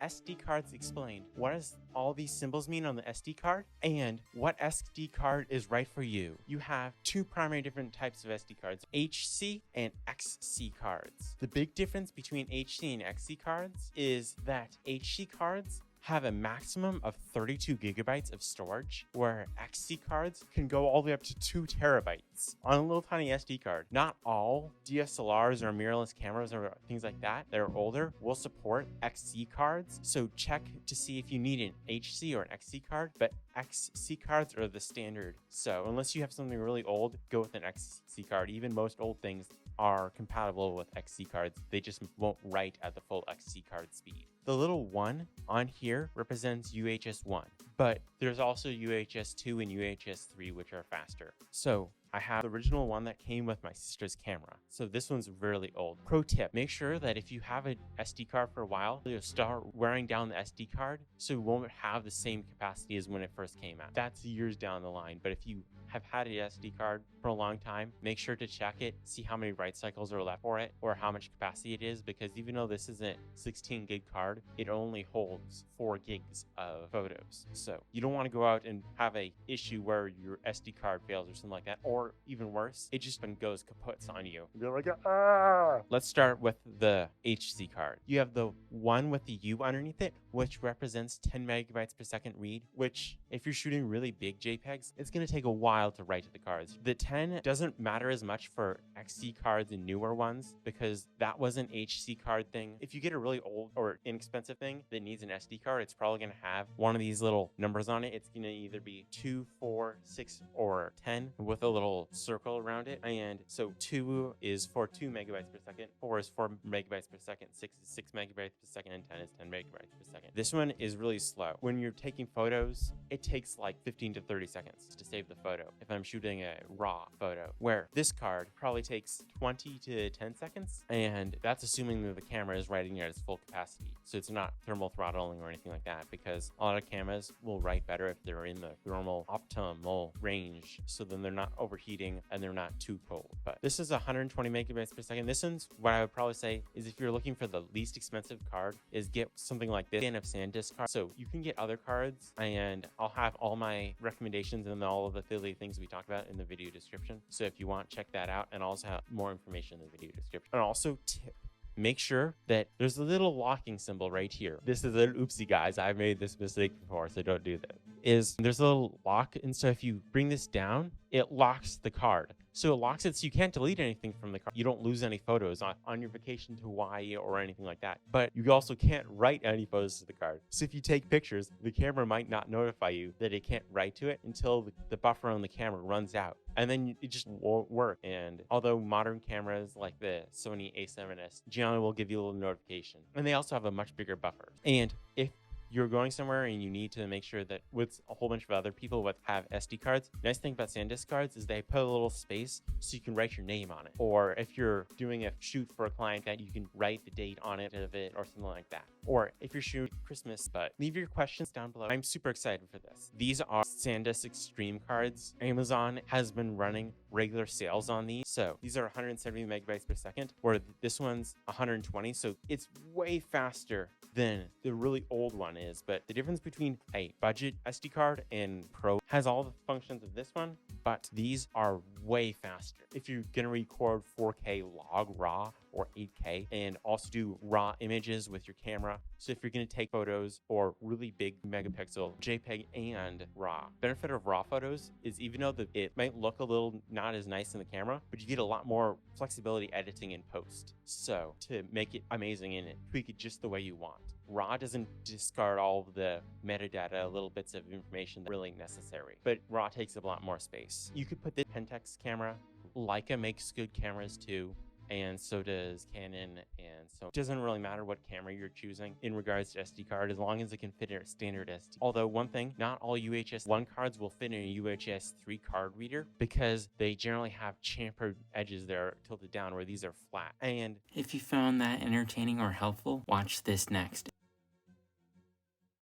SD cards explained. What does all these symbols mean on the SD card? And what SD card is right for you? You have two primary different types of SD cards, HC and XC cards. The big difference between HC and XC cards is that HC cards have a maximum of 32 gigabytes of storage, where XC cards can go all the way up to 2 terabytes on a little tiny SD card. Not all DSLRs or mirrorless cameras or things like that that are older will support XC cards, so check to see if you need an HC or an XC card, but XC cards are the standard. So unless you have something really old, go with an XC card. Even most old things are compatible with XC cards. They just won't write at the full XC card speed. The little 1 on here represents UHS 1, but there's also UHS 2 and UHS 3, which are faster. So I have the original one that came with my sister's camera. So this one's really old. Pro tip, make sure that if you have an SD card for a while, you'll start wearing down the SD card so it won't have the same capacity as when it first came out. That's years down the line, but if you have had an SD card for a long time, make sure to check it, see how many write cycles are left for it or how much capacity it is, because even though this isn't 16 gig card, it only holds 4 gigs of photos. So you don't want to go out and have a issue where your SD card fails or something like that, or even worse, it just goes kaput on you. You're like, ah! Let's start with the HC card. You have the one with the U underneath it, which represents 10 megabytes per second read, which if you're shooting really big JPEGs, it's going to take a while to write to the cards. The 10 doesn't matter as much for XC cards and newer ones because that was an HC card thing. If you get a really old or inexpensive thing that needs an SD card, it's probably going to have one of these little numbers on it. It's going to either be 2, 4, 6, or 10 with a little circle around it. And so 2 is for 2 megabytes per second, 4 is 4 megabytes per second, 6 is 6 megabytes per second, and 10 is 10 megabytes per second. This one is really slow. When you're taking photos, it takes like 15 to 30 seconds to save the photo if I'm shooting a raw photo, where this card probably takes 20 to 10 seconds, and that's assuming that the camera is writing at its full capacity. So it's not thermal throttling or anything like that, because a lot of cameras will write better if they're in the thermal optimal range, so then they're not overheating and they're not too cold. But this is 120 megabytes per second. This one's what I would probably say is, if you're looking for the least expensive card, is get something like this of SanDisk card. So you can get other cards, and I'll have all my recommendations and all of the affiliate things we talked about in the video description. So if you want, check that out, and I'll also have more information in the video description. And also tip, make sure that there's a little locking symbol right here. This is an oopsie, guys. I've made this mistake before, so don't do that. There's a little lock, and so if you bring this down, it locks the card. So it locks it so you can't delete anything from the card. You don't lose any photos on your vacation to Hawaii or anything like that. But you also can't write any photos to the card. So if you take pictures, the camera might not notify you that it can't write to it until the buffer on the camera runs out. And then it just won't work. And although modern cameras like the Sony a7S generally will give you a little notification, and they also have a much bigger buffer. And if you're going somewhere and you need to make sure that with a whole bunch of other people that have SD cards, nice thing about SanDisk cards is they put a little space so you can write your name on it. Or if you're doing a shoot for a client, that you can write the date on it or something like that. Or if you're shooting Christmas, but leave your questions down below. I'm super excited for this. These are SanDisk Extreme cards. Amazon has been running regular sales on these. So these are 170 megabytes per second, where this one's 120. So it's way faster than the really old one is. But the difference between a budget SD card and Pro has all the functions of this one, but these are way faster. If you're gonna record 4K log raw or 8K and also do raw images with your camera. So if you're gonna take photos or really big megapixel JPEG and RAW, benefit of RAW photos is, even though it might look a little not as nice in the camera, but you get a lot more flexibility editing in post. So to make it amazing and tweak it just the way you want. RAW doesn't discard all of the metadata, little bits of information that's really necessary, but RAW takes up a lot more space. You could put the Pentax camera. Leica makes good cameras too, and so does Canon, and so it doesn't really matter what camera you're choosing in regards to SD card, as long as it can fit in a standard SD. Although one thing, not all UHS 1 cards will fit in a UHS 3 card reader, because they generally have chamfered edges there tilted down, where these are flat. And if you found that entertaining or helpful, watch this next.